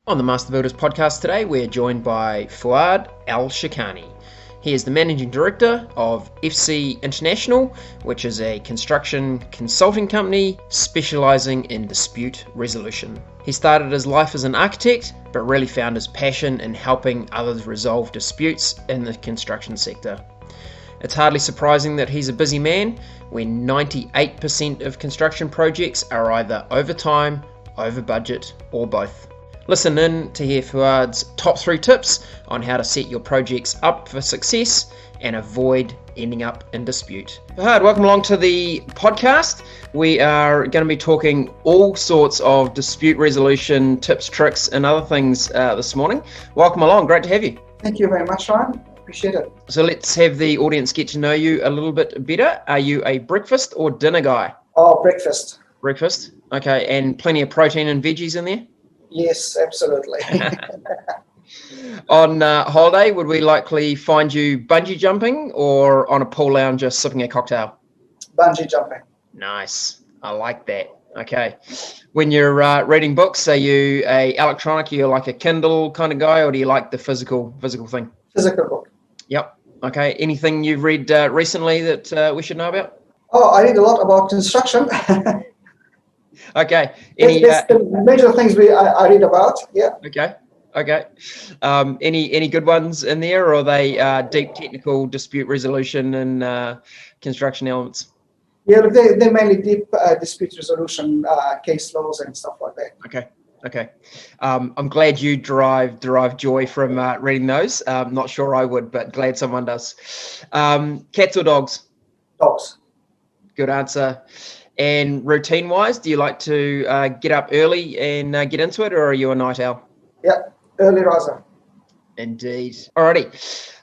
On the Master Builders podcast today, we're joined by Fouad Al-Shakani. He is the Managing Director of FC International, which is a construction consulting company specialising in dispute resolution. He started his life as an architect, but really found his passion in helping others resolve disputes in the construction sector. It's hardly surprising that he's a busy man when 98% of construction projects are either over time, over budget, or both. Listen in to hear Fouad's top 3 tips on how to set your projects up for success and avoid ending up in dispute. Fouad, welcome along to the podcast. We are going to be talking all sorts of dispute resolution tips, tricks, and other things this morning. Welcome along. Great to have you. Thank you very much, Ryan. Appreciate it. So let's have the audience get to know you a little bit better. Are you a breakfast or dinner guy? Oh, breakfast. Breakfast. Okay. And plenty of protein and veggies in there? Yes, absolutely. On holiday, would we likely find you bungee jumping or on a pool lounge just sipping a cocktail? Bungee jumping. Nice. I like that. Okay. When you're reading books, are you a electronic, you're like a Kindle kind of guy, or do you like the physical thing? Physical book. Yep. Okay. Anything you've read recently that we should know about? Oh, I read a lot about construction. Okay. There's the major things I read about. Yeah. Okay. Any good ones in there, or are they deep technical dispute resolution and construction elements? Yeah, they're mainly deep dispute resolution, case laws and stuff like that. Okay. I'm glad you derive joy from reading those. Not sure I would, but glad someone does. Cats or dogs? Dogs. Good answer. And routine-wise, do you like to get up early and get into it, or are you a night owl? Yeah, early riser. Indeed. Alrighty.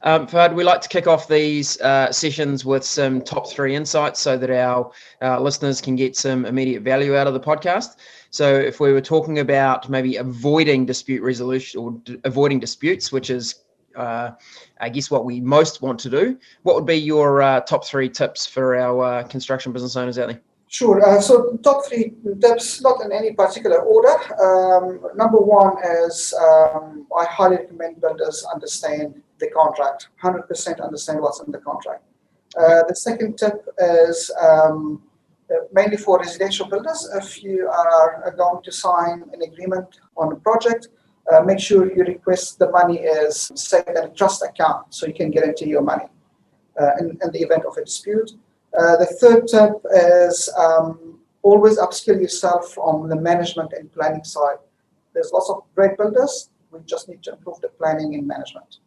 Fouad, we like to kick off these sessions with some top 3 insights so that our listeners can get some immediate value out of the podcast. So if we were talking about maybe avoiding dispute resolution or avoiding disputes, which is, I guess, what we most want to do, what would be your top 3 tips for our construction business owners out there? Sure. So top 3 tips, not in any particular order. Number 1 is I highly recommend builders understand the contract, 100% understand what's in the contract. The second tip is mainly for residential builders. If you are going to sign an agreement on a project, make sure you request the money is saved in a trust account so you can guarantee your money in the event of a dispute. The third tip is always upskill yourself on the management and planning side. There's lots of great builders. We just need to improve the planning and management.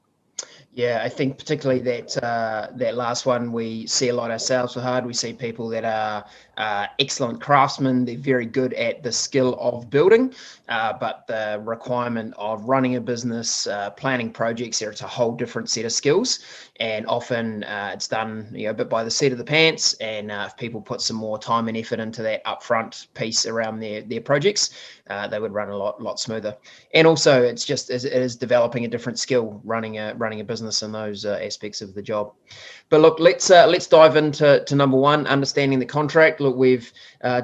Yeah, I think particularly that last one we see a lot ourselves for hard. We see people that are excellent craftsmen. They're very good at the skill of building, but the requirement of running a business, planning projects, it's a whole different set of skills. And often it's done a bit by the seat of the pants. And if people put some more time and effort into that upfront piece around their projects, they would run a lot smoother. And also, it is developing a different skill running a business in those aspects of the job. But look, let's dive into number 1, understanding the contract. Look, we've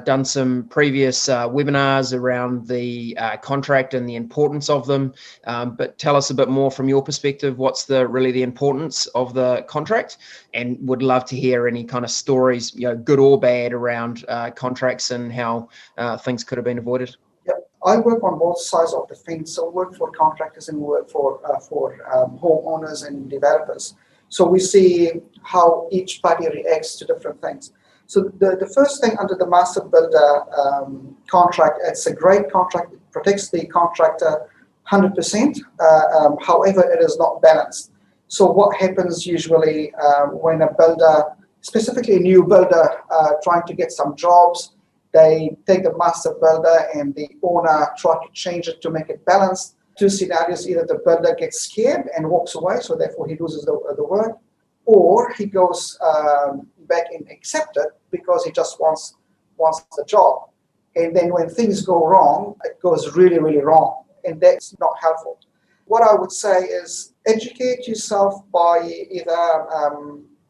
done some previous webinars around the contract and the importance of them. But tell us a bit more from your perspective. What's really the importance of the contract? And would love to hear any kind of stories, good or bad, around contracts and how things could have been avoided. I work on both sides of the fence. So work for contractors and work for homeowners and developers. So we see how each party reacts to different things. So the first thing under the master builder contract, it's a great contract. It protects the contractor 100%. However, it is not balanced. So what happens usually when a builder, specifically a new builder, trying to get some jobs, they take the master builder and the owner try to change it to make it balanced. 2 scenarios: either the builder gets scared and walks away, so therefore he loses the work, or he goes back and accepts it because he just wants the job. And then when things go wrong, it goes really, really wrong, and that's not helpful. What I would say is educate yourself by either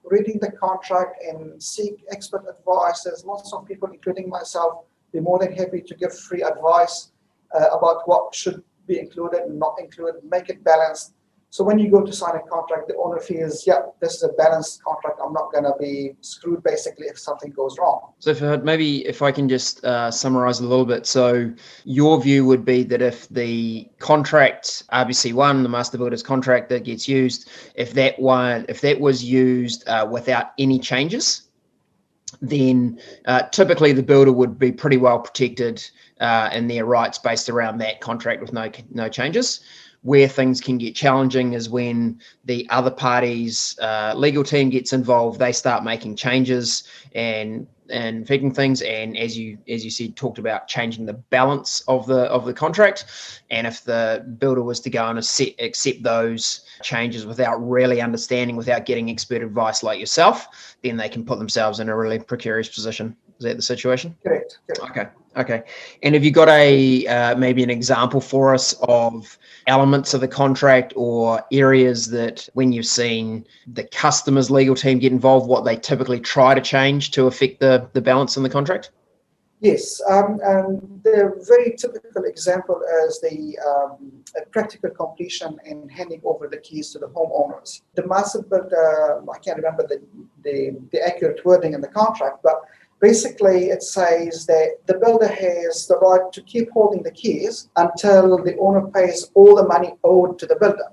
reading the contract and seek expert advice. There's lots of people, including myself, be more than happy to give free advice about what should be included, not included, make it balanced. So when you go to sign a contract, the owner feels, yeah, this is a balanced contract. I'm not going to be screwed basically if something goes wrong. So Fouad, maybe if I can just summarize a little bit. So your view would be that if the contract, RBC1, the master builder's contract that gets used, if that was used without any changes, then typically the builder would be pretty well protected in their rights based around that contract with no changes. Where things can get challenging is when the other party's legal team gets involved. They start making changes and affecting things, and as you said, talked about changing the balance of the contract. And if the builder was to go and accept those changes without really understanding, without getting expert advice like yourself, then they can put themselves in a really precarious position. Is that the situation? Correct. Okay. And have you got maybe an example for us of elements of the contract or areas that when you've seen the customer's legal team get involved, what they typically try to change to affect the balance in the contract? Yes, and the very typical example is the practical completion and handing over the keys to the homeowners. The master builder, I can't remember the accurate wording in the contract, but basically it says that the builder has the right to keep holding the keys until the owner pays all the money owed to the builder.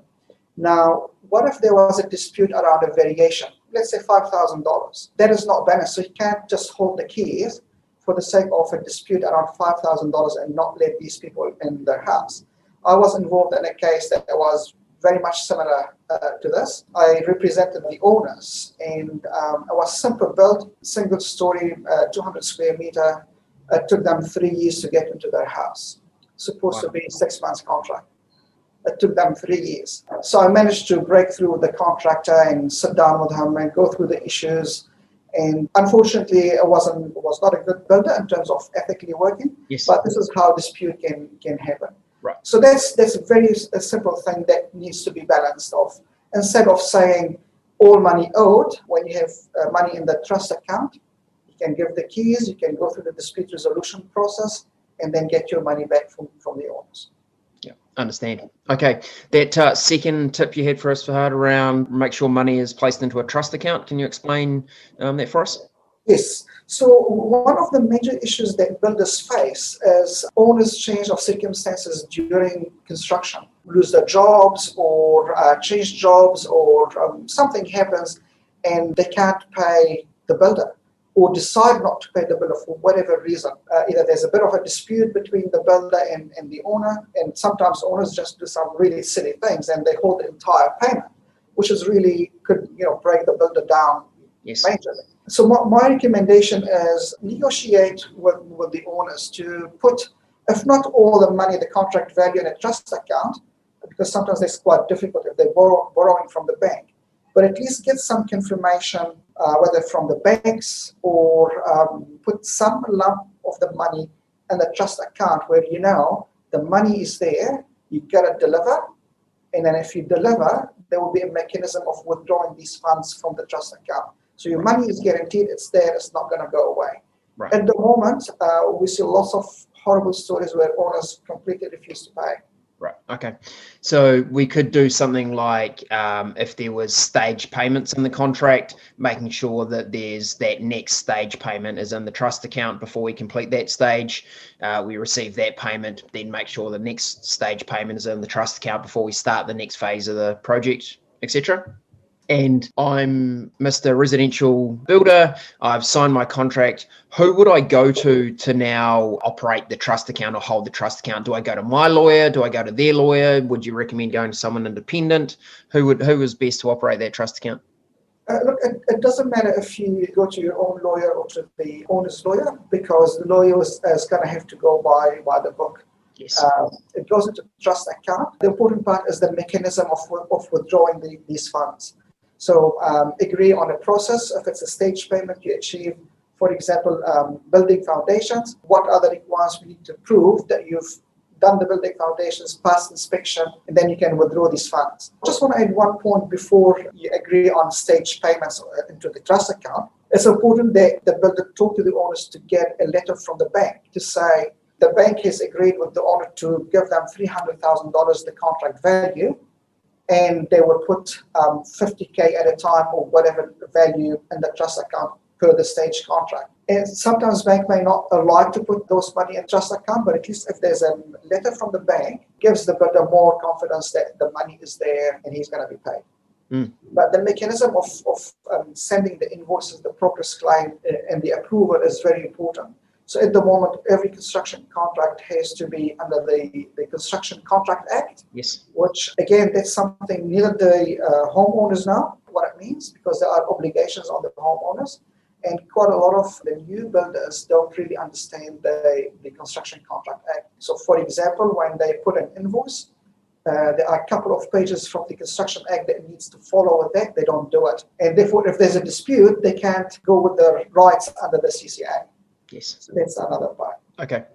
Now, what if there was a dispute around a variation? Let's say $5,000. That is not balanced, so you can't just hold the keys for the sake of a dispute around $5,000 and not let these people in their house. I was involved in a case that was very much similar to this. I represented the owners, and it was simple build, single story, 200 square meter. It took them 3 years to get into their house. Supposed to be 6 months contract. It took them 3 years. So I managed to break through with the contractor and sit down with him and go through the issues. And unfortunately, it was not a good builder in terms of ethically working. Yes. But this is how dispute can happen. Right. So that's a simple thing that needs to be balanced off. Instead of saying all money owed, when you have money in the trust account, you can give the keys, you can go through the dispute resolution process, and then get your money back from the owners. Yeah, understand. Okay, that second tip you had for us, Fouad, around make sure money is placed into a trust account. Can you explain that for us? Yes. So one of the major issues that builders face is owners' change of circumstances during construction. Lose their jobs or change jobs, or something happens and they can't pay the builder, or decide not to pay the builder for whatever reason. Either there's a bit of a dispute between the builder and the owner, and sometimes owners just do some really silly things and they hold the entire payment, which is really could break the builder down. Yes. Majorly. So my recommendation is negotiate with the owners to put, if not all the money, the contract value in a trust account, because sometimes that's quite difficult if they're borrowing from the bank, but at least get some confirmation, whether from the banks or put some lump of the money in the trust account where the money is there, you got to deliver, and then if you deliver, there will be a mechanism of withdrawing these funds from the trust account. So your money is guaranteed, it's there, it's not going to go away. Right. At the moment, we see lots of horrible stories where owners completely refuse to pay. Right. Okay. So we could do something like if there was stage payments in the contract, making sure that there's that next stage payment is in the trust account before we complete that stage. We receive that payment, then make sure the next stage payment is in the trust account before we start the next phase of the project, etc. And I'm Mr. Residential Builder. I've signed my contract. Who would I go to now operate the trust account or hold the trust account? Do I go to my lawyer? Do I go to their lawyer? Would you recommend going to someone independent? Who is best to operate that trust account? Look, it doesn't matter if you go to your own lawyer or to the owner's lawyer, because the lawyer is going to have to go by the book. Yes. It goes into the trust account. The important part is the mechanism of withdrawing these funds. So agree on a process. If it's a stage payment, you achieve, for example, building foundations. What are the requirements we need to prove that you've done the building foundations, passed inspection, and then you can withdraw these funds. I just want to add one point before you agree on stage payments into the trust account. It's important that the builder talk to the owners to get a letter from the bank to say, the bank has agreed with the owner to give them $300,000, the contract value, and they will put 50K at a time or whatever value in the trust account per the stage contract. And sometimes bank may not like to put those money in trust account, but at least if there's a letter from the bank, gives the builder more confidence that the money is there and he's going to be paid. But the mechanism of sending the invoices, the progress claim, and the approval is very important. So at the moment, every construction contract has to be under the Construction Contract Act. Yes. Which, again, that's something neither the homeowners know what it means, because there are obligations on the homeowners. And quite a lot of the new builders don't really understand the Construction Contract Act. So, for example, when they put an invoice, there are a couple of pages from the Construction Act that needs to follow with that. They don't do it. And therefore, if there's a dispute, they can't go with their rights under the CCA. Yes. So that's another part. Okay.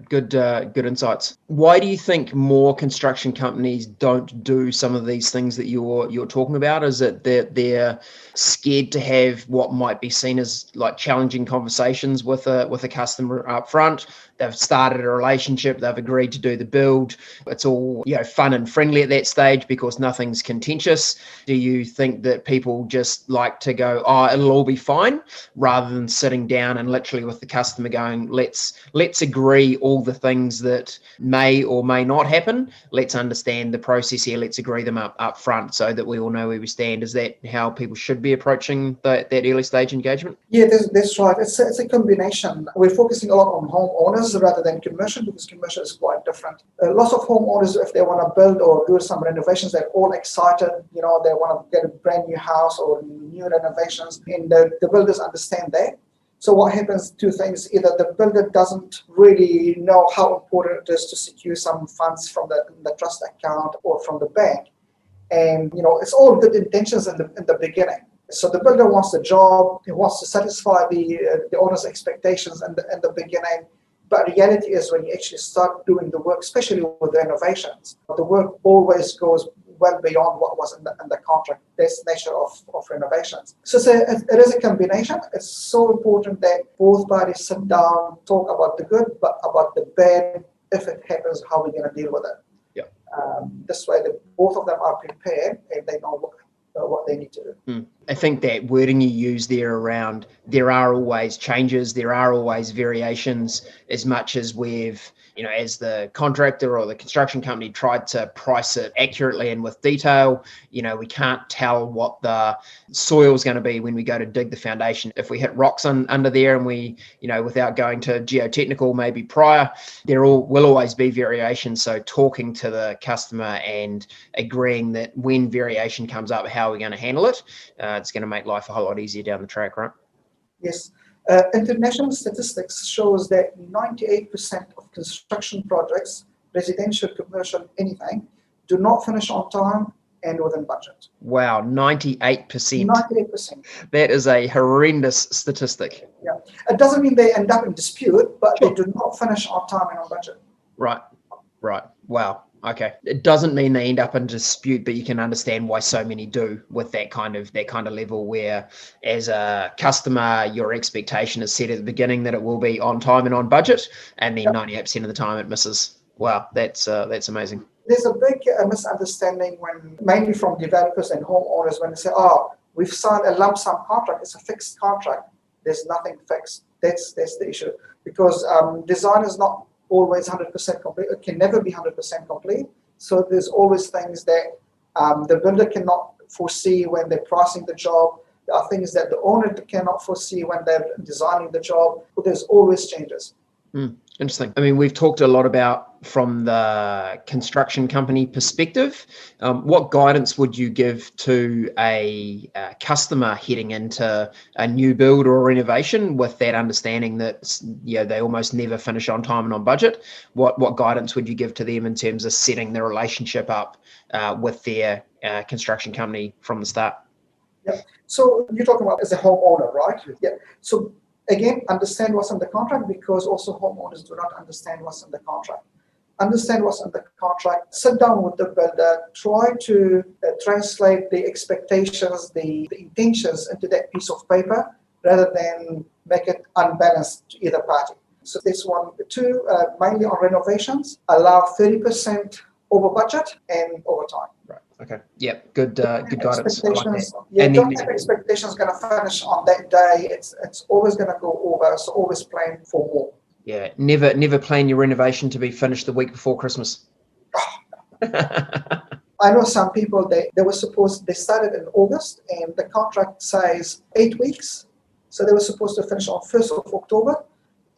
Good insights. Why do you think more construction companies don't do some of these things that you're talking about? Is it that they're scared to have what might be seen as like challenging conversations with a customer up front? They've started a relationship, they've agreed to do the build. It's all, fun and friendly at that stage because nothing's contentious. Do you think that people just like to go, oh, it'll all be fine, rather than sitting down and literally with the customer going, let's agree all the things that may or may not happen. Let's understand the process here. Let's agree them up front so that we all know where we stand. Is that how people should be approaching that early stage engagement? Yeah, that's right. It's a combination. We're focusing a lot on homeowners rather than commercial, because commercial is quite different. Lots of homeowners, if they want to build or do some renovations, they're all excited. They want to get a brand new house or new renovations, and the builders understand that. So what happens, two things: either the builder doesn't really know how important it is to secure some funds from the trust account or from the bank, and it's all good intentions in the beginning. So the builder wants the job, he wants to satisfy the owner's expectations in the beginning. But reality is, when you actually start doing the work, especially with renovations, the work always goes well beyond what was in the contract. That's the nature of renovations. So it is a combination. It's so important that both parties sit down, talk about the good, but about the bad. If it happens, how we're going to deal with it. Yeah. This way, both of them are prepared and they know what they need to do. I think that wording you use there around there are always changes, there are always variations, as much as we've, as the contractor or the construction company tried to price it accurately and with detail, we can't tell what the soil is going to be when we go to dig the foundation. If we hit rocks under there and we, without going to geotechnical maybe prior, will always be variations. So talking to the customer and agreeing that when variation comes up, how we're going to handle it, it's going to make life a whole lot easier down the track, right? Yes. International statistics shows that 98% of construction projects, residential, commercial, anything, do not finish on time and within budget. Wow, 98%. 98%. That is a horrendous statistic. Yeah. It doesn't mean they end up in dispute, but They do not finish on time and on budget. Right. Wow. Okay. It doesn't mean they end up in dispute, but you can understand why so many do with that kind of level, where as a customer, your expectation is set at the beginning that it will be on time and on budget, and then 98% of the time it misses. Wow, that's amazing. There's a big misunderstanding mainly from developers and homeowners, when they say, we've signed a lump sum contract, it's a fixed contract. There's nothing fixed. That's the issue, because design is not always 100% complete. It can never be 100% complete. So there's always things that the builder cannot foresee when they're pricing the job. There are things that the owner cannot foresee when they're designing the job. But there's always changes. Interesting. I mean, we've talked a lot about from the construction company perspective. What guidance would you give to a customer heading into a new build or renovation with that understanding that they almost never finish on time and on budget? What guidance would you give to them in terms of setting the relationship up with their construction company from the start? Yeah. So you're talking about as a homeowner, right? Yeah. So again, understand what's in the contract, because also homeowners do not understand what's in the contract. Understand what's in the contract, sit down with the builder, try to translate the expectations, the intentions into that piece of paper, rather than make it unbalanced to either party. So this one, two, mainly on renovations, allow 30% over budget and over time. Right. Okay. Yep. Good guidance. I like that. Yeah, And don't then, have expectations going to finish on that day. It's always going to go over. So always plan for more. yeah, never plan your renovation to be finished the week before Christmas. I know some people, they started in August and the contract says 8 weeks. So they were supposed to finish on 1st of October.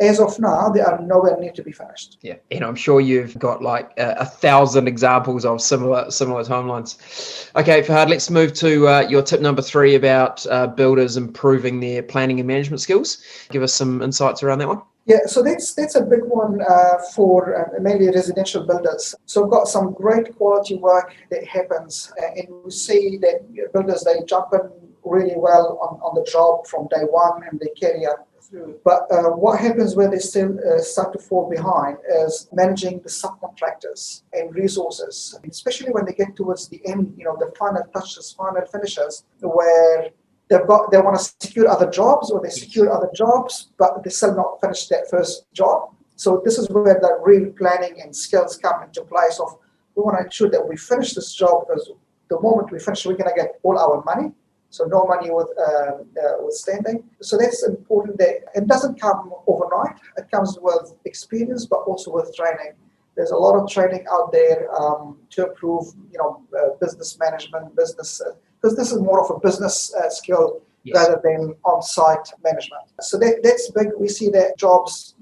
As of now, they are nowhere near to be finished. Yeah, and I'm sure you've got like 1,000 examples of similar timelines. Okay, Fouad, let's move to your tip number 3 about builders improving their planning and management skills. Give us some insights around that one. Yeah, so that's a big one for mainly residential builders. So we've got some great quality work that happens, and we see that builders, they jump in really well on the job from day one and they carry it through. But what happens where they still start to fall behind is managing the subcontractors and resources, especially when they get towards the end, the final touches, final finishes, where they want to secure other jobs, or they secure other jobs, but they still not finished that first job. So this is where the real planning and skills come into place of, we want to ensure that we finish this job, because the moment we finish, we're going to get all our money. So no money withstanding. So that's important. That it doesn't come overnight. It comes with experience, but also with training. There's a lot of training out there to improve, business management, because this is more of a business skill. Yes. Rather than on-site management. So that's big. We see that jobs,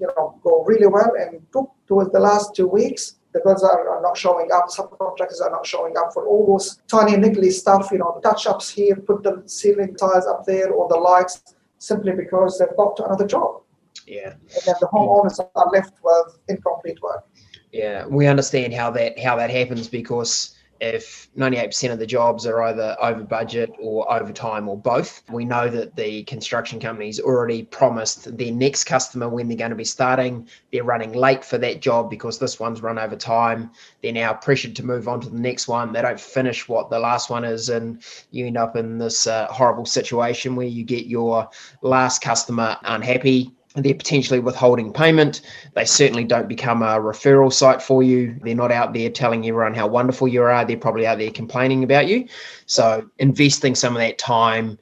go really well, and towards the last 2 weeks, the builders are not showing up, subcontractors are not showing up for all those tiny niggly stuff, touch-ups here, put the ceiling tiles up there or the lights, simply because they've got to another job. Yeah. And then the homeowners are left with incomplete work. Yeah, we understand how that happens, because if 98% of the jobs are either over budget or over time or both, we know that the construction company's already promised their next customer when they're going to be starting. They're running late for that job because this one's run over time. They're now pressured to move on to the next one. They don't finish what the last one is, and you end up in this horrible situation where you get your last customer unhappy. They're potentially withholding payment. They certainly don't become a referral site for you. They're not out there telling everyone how wonderful you are. They're probably out there complaining about you. So investing some of that time,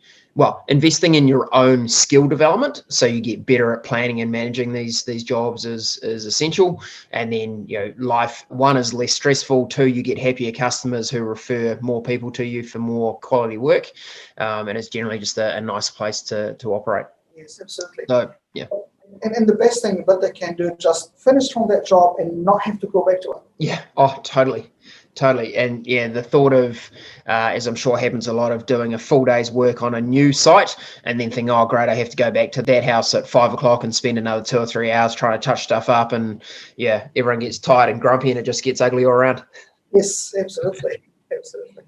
investing in your own skill development so you get better at planning and managing these jobs is essential. And then, life, 1, is less stressful. 2, you get happier customers who refer more people to you for more quality work. And it's generally just a nice place to operate. Yes, absolutely. So, yeah. And the best thing that they can do, just finish from that job and not have to go back to it. Yeah. Oh, totally. And yeah, the thought of, as I'm sure happens a lot, of doing a full day's work on a new site and then think, oh, great, I have to go back to that house at 5 o'clock and spend another 2 or 3 hours trying to touch stuff up. And yeah, everyone gets tired and grumpy and it just gets ugly all around. Yes, absolutely. Absolutely.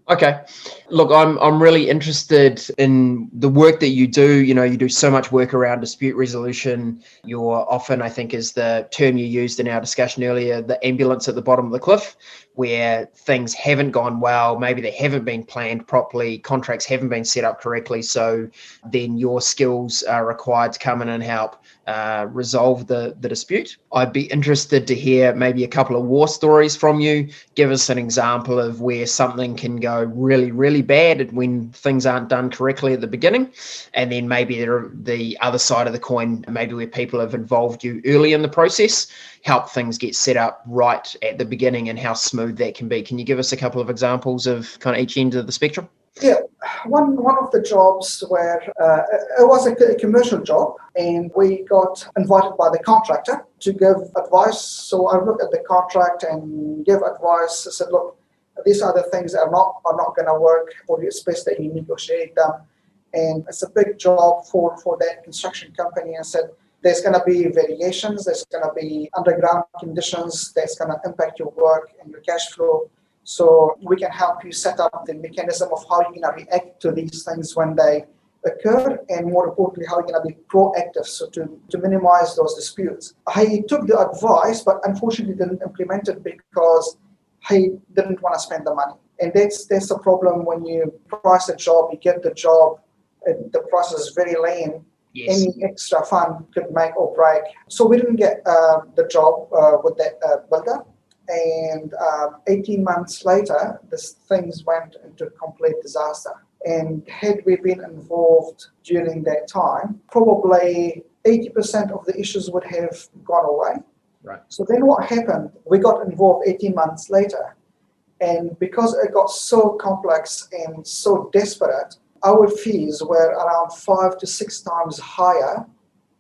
Okay. Look, I'm really interested in the work that you do. You do so much work around dispute resolution. You're often, I think is the term you used in our discussion earlier, the ambulance at the bottom of the cliff, where things haven't gone well, maybe they haven't been planned properly, contracts haven't been set up correctly. So then your skills are required to come in and help resolve the dispute. I'd be interested to hear maybe a couple of war stories from you. Give us an example of where something can go really, really bad when things aren't done correctly at the beginning. And then maybe the other side of the coin, maybe where people have involved you early in the process, help things get set up right at the beginning and how smooth that can be. Can you give us a couple of examples of kind of each end of the spectrum? Yeah, one of the jobs where it was a commercial job, and we got invited by the contractor to give advice. So I looked at the contract and give advice. I said, look, these are the things that are not going to work, or it's best that you negotiate them. And it's a big job for that construction company. I said, there's going to be variations, there's going to be underground conditions that's going to impact your work and your cash flow. So we can help you set up the mechanism of how you're going to react to these things when they occur, and more importantly, how you're going to be proactive, so to minimize those disputes. I took the advice, but unfortunately didn't implement it because I didn't want to spend the money. And that's a problem when you price a job, you get the job, and the price is very lean, Yes. Any extra fund could make or break. So we didn't get the job with that builder. And 18 months later, things went into complete disaster. And had we been involved during that time, probably 80% of the issues would have gone away. Right. So then what happened? We got involved 18 months later. And because it got so complex and so desperate, our fees were around 5 to 6 times higher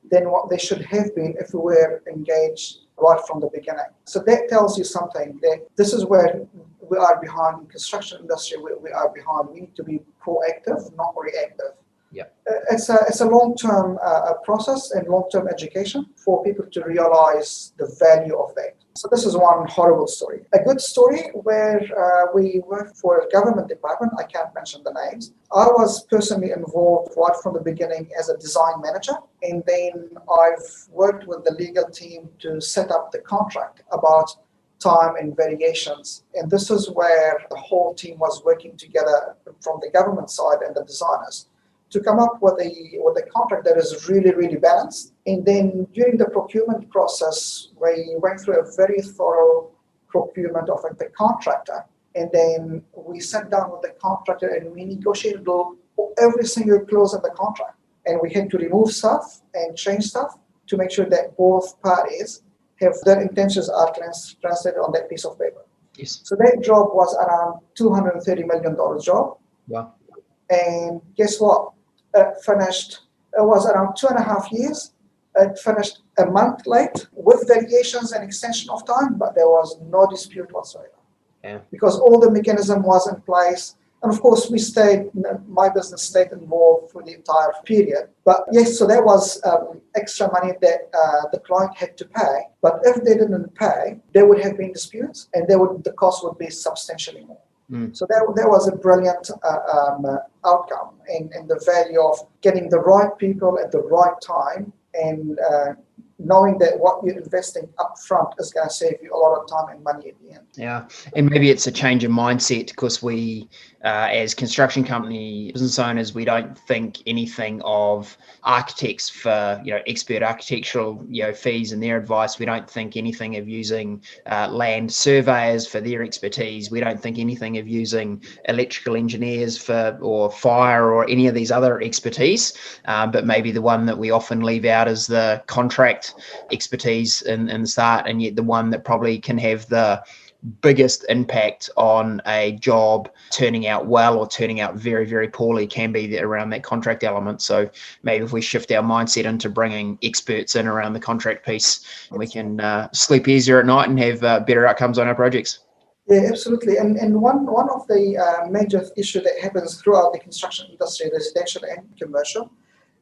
than what they should have been if we were engaged right from the beginning. So that tells you something, that this is where we are behind in construction industry. We are behind. We need to be proactive, not reactive. Yeah. It's a long-term process and long-term education for people to realize the value of that. So this is one horrible story. A good story where we worked for a government department. I can't mention the names. I was personally involved right from the beginning as a design manager, and then I've worked with the legal team to set up the contract about time and variations. And this is where the whole team was working together from the government side and the designers to come up with a contract that is really, really balanced. And then during the procurement process, we went through a very thorough procurement of the contractor. And then we sat down with the contractor and we negotiated every single clause in the contract. And we had to remove stuff and change stuff to make sure that both parties have their intentions are translated on that piece of paper. Yes. So that job was around $230 million job. Wow. And guess what? It was around 2.5 years. It finished a month late with variations and extension of time, but there was no dispute whatsoever. Yeah. Because all the mechanism was in place. And of course, my business stayed involved for the entire period. But yes, so there was extra money that the client had to pay. But if they didn't pay, there would have been disputes and the cost would be substantially more. So there was a brilliant outcome and the value of getting the right people at the right time and knowing that what you're investing up front is going to save you a lot of time and money at the end. Yeah, and maybe it's a change of mindset because we, as construction company business owners, we don't think anything of architects for expert architectural fees and their advice. We don't think anything of using land surveyors for their expertise. We don't think anything of using electrical engineers or fire or any of these other expertise. But maybe the one that we often leave out is the contract expertise in the start, and yet the one that probably can have the biggest impact on a job turning out well or turning out very, very poorly can be around that contract element. So maybe if we shift our mindset into bringing experts in around the contract piece, we can sleep easier at night and have better outcomes on our projects. Yeah, absolutely. And one of the major issues that happens throughout the construction industry, residential and commercial,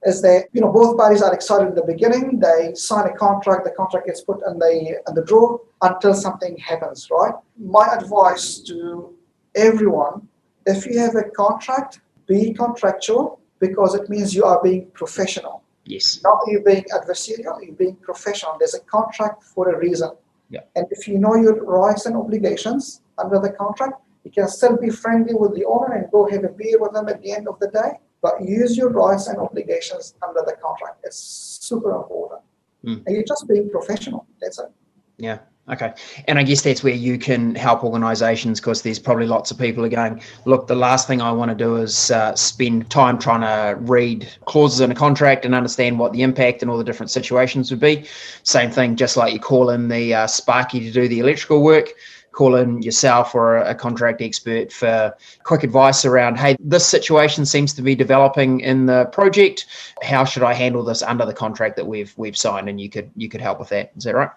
is that both parties are excited in the beginning. They sign a contract. The contract gets put in the drawer until something happens. Right. My advice to everyone: if you have a contract, be contractual because it means you are being professional. Yes. Not you being adversarial. You're being professional. There's a contract for a reason. Yeah. And if you know your rights and obligations under the contract, you can still be friendly with the owner and go have a beer with them at the end of the day. But use your rights and obligations under the contract. It's super important. And you're just being professional. That's it. Yeah. Okay. And I guess that's where you can help organisations because there's probably lots of people who are going, look, the last thing I want to do is spend time trying to read clauses in a contract and understand what the impact and all the different situations would be. Same thing, just like you call in the Sparky to do the electrical work. Call in yourself or a contract expert for quick advice around, hey, this situation seems to be developing in the project. How should I handle this under the contract that we've signed? And you could help with that. Is that right?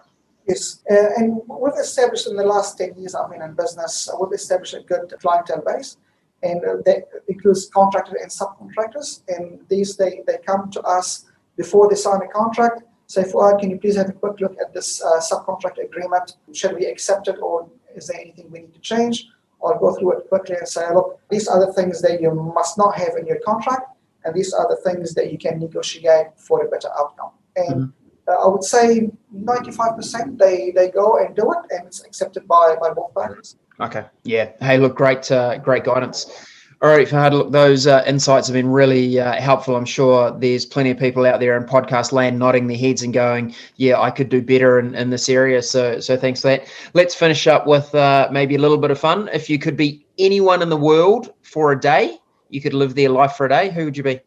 Yes. And we've established in the last 10 years I've been in business, we've established a good clientele base. And that includes contractors and subcontractors. And these, they come to us before they sign a contract. Say, Fouad, can you please have a quick look at this subcontract agreement? Should we accept it or is there anything we need to change? Or go through it quickly and say, look, these are the things that you must not have in your contract, and these are the things that you can negotiate for a better outcome. And I would say 95% they go and do it, and it's accepted by both parties. Okay. Yeah. Hey, look, great guidance. All right, Fouad, look, those insights have been really helpful. I'm sure there's plenty of people out there in podcast land nodding their heads and going, yeah, I could do better in this area. So thanks for that. Let's finish up with maybe a little bit of fun. If you could be anyone in the world for a day, you could live their life for a day, who would you be?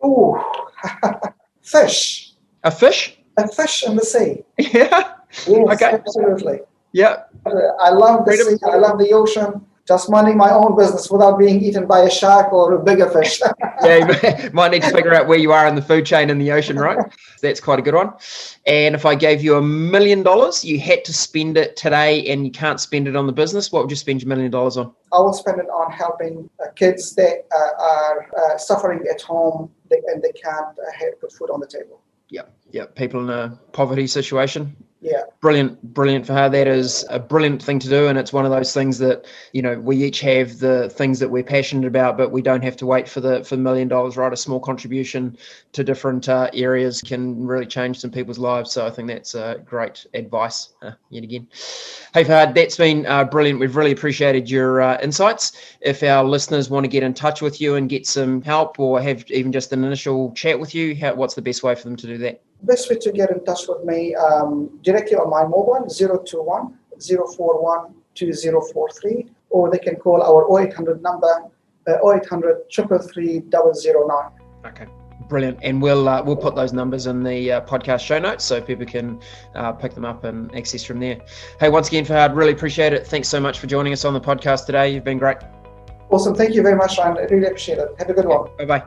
Ooh, fish. A fish? A fish in the sea. Yeah. Yes, Okay. absolutely. Yeah. I love the sea. I love the ocean. Just minding my own business without being eaten by a shark or a bigger fish. Yeah, you might need to figure out where you are in the food chain in the ocean, right? That's quite a good one. And if I gave you $1 million, you had to spend it today and you can't spend it on the business, what would you spend your $1 million on? I will spend it on helping kids that are suffering at home and they can't put food on the table. Yeah. People in a poverty situation. Yeah. Brilliant, Fouad. That is a brilliant thing to do. And it's one of those things that, we each have the things that we're passionate about, but we don't have to wait for the $1 million, right? A small contribution to different areas can really change some people's lives. So I think that's great advice yet again. Hey, Fouad, that's been brilliant. We've really appreciated your insights. If our listeners want to get in touch with you and get some help or have even just an initial chat with you, what's the best way for them to do that? Best way to get in touch with me directly on my mobile, 021-041-2043, or they can call our 0800 number, 0800 333 009. Okay, brilliant. And we'll put those numbers in the podcast show notes so people can pick them up and access from there. Hey, once again, Fouad, really appreciate it. Thanks so much for joining us on the podcast today. You've been great. Awesome. Thank you very much, Ryan. I really appreciate it. Have a good one. Bye-bye.